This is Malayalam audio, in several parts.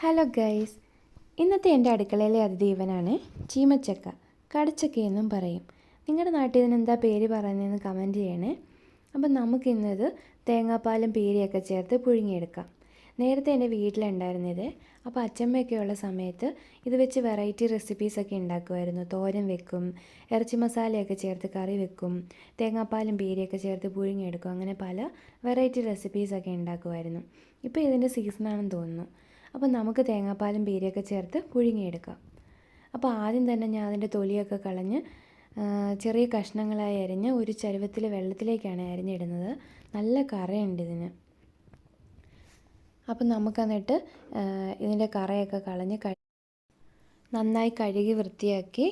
ഹലോ ഗൈസ്, ഇന്നത്തെ എൻ്റെ അടുക്കളയിലെ അതിഥി ഇവനാണ്. ചീമച്ചക്ക, കടച്ചക്കയെന്നും പറയും. നിങ്ങളുടെ നാട്ടിൽ ഇതിനെന്താ പേര് പറയുന്നതെന്ന് കമൻറ്റ് ചെയ്യണേ. അപ്പം നമുക്കിന്നത് തേങ്ങാപ്പാലും പീരയൊക്കെ ചേർത്ത് പുഴുങ്ങിയെടുക്കാം. നേരത്തെ എൻ്റെ വീട്ടിലുണ്ടായിരുന്നത്. അപ്പോൾ അച്ചമ്മയൊക്കെ ഉള്ള സമയത്ത് ഇത് വെച്ച് വെറൈറ്റി റെസിപ്പീസൊക്കെ ഉണ്ടാക്കുമായിരുന്നു. തോരൻ വെക്കും, ഇറച്ചി മസാലയൊക്കെ ചേർത്ത് കറി വെക്കും, തേങ്ങാപ്പാലും പീരയൊക്കെ ചേർത്ത് പുഴുങ്ങിയെടുക്കും. അങ്ങനെ പല വെറൈറ്റി റെസിപ്പീസൊക്കെ ഉണ്ടാക്കുമായിരുന്നു. ഇപ്പോൾ ഇതിൻ്റെ സീസണാണെന്ന് തോന്നുന്നു. അപ്പോൾ നമുക്ക് തേങ്ങാപ്പാലും പീരയൊക്കെ ചേർത്ത് പുഴുങ്ങിയെടുക്കാം. അപ്പോൾ ആദ്യം തന്നെ ഞാൻ അതിൻ്റെ തൊലിയൊക്കെ കളഞ്ഞ് ചെറിയ കഷ്ണങ്ങളായി അരിഞ്ഞ് ഒരു ചരുവത്തിൽ വെള്ളത്തിലേക്കാണ് അരിഞ്ഞിടുന്നത്. നല്ല കറയുണ്ട് ഇതിന്. അപ്പം നമുക്ക് എന്നിട്ട് ഇതിൻ്റെ കറയൊക്കെ കളഞ്ഞ് നന്നായി കഴുകി വൃത്തിയാക്കി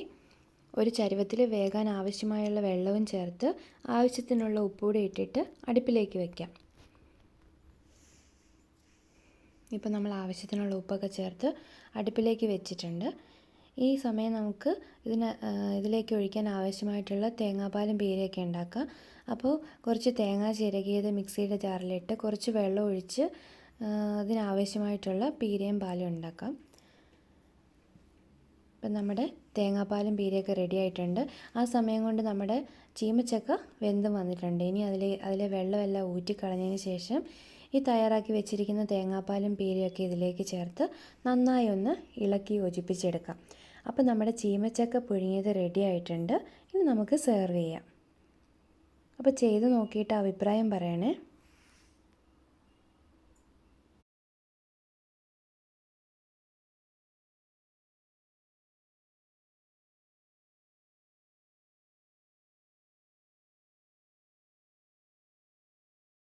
ഒരു ചരുവത്തിൽ വേകാൻ ആവശ്യമായുള്ള വെള്ളവും ചേർത്ത് ആവശ്യത്തിനുള്ള ഉപ്പുകൂടി ഇട്ടിട്ട് അടുപ്പിലേക്ക് വയ്ക്കാം. ഇപ്പോൾ നമ്മൾ ആവശ്യത്തിനുള്ള ഉപ്പൊക്കെ ചേർത്ത് അടുപ്പിലേക്ക് വെച്ചിട്ടുണ്ട്. ഈ സമയം നമുക്ക് ഇതിലേക്ക് ഒഴിക്കാൻ ആവശ്യമായിട്ടുള്ള തേങ്ങാപ്പാലും പീരയൊക്കെ ഉണ്ടാക്കാം. അപ്പോൾ കുറച്ച് തേങ്ങ ചിരകിയത് മിക്സിയുടെ ജാറിലിട്ട് കുറച്ച് വെള്ളം ഒഴിച്ച് അതിനാവശ്യമായിട്ടുള്ള പീരയും പാലും ഉണ്ടാക്കാം. ഇപ്പം നമ്മുടെ തേങ്ങാപ്പാലും പീരയൊക്കെ റെഡി ആയിട്ടുണ്ട്. ആ സമയം കൊണ്ട് നമ്മുടെ ചീമച്ചക്ക വെന്തും വന്നിട്ടുണ്ട്. ഇനി അതിലെ വെള്ളമെല്ലാം ഊറ്റിക്കളഞ്ഞതിന് ശേഷം ഈ തയ്യാറാക്കി വെച്ചിരിക്കുന്ന തേങ്ങാപ്പാലും പീരയൊക്കെ ഇതിലേക്ക് ചേർത്ത് നന്നായി ഒന്ന് ഇളക്കി യോജിപ്പിച്ചെടുക്കാം. അപ്പോൾ നമ്മുടെ ചീമച്ചക്ക പുഴുങ്ങിയത് റെഡി ആയിട്ടുണ്ട്. ഇനി നമുക്ക് സെർവ് ചെയ്യാം. അപ്പോൾ ചെയ്ത് നോക്കിയിട്ട് അഭിപ്രായം പറയണേ.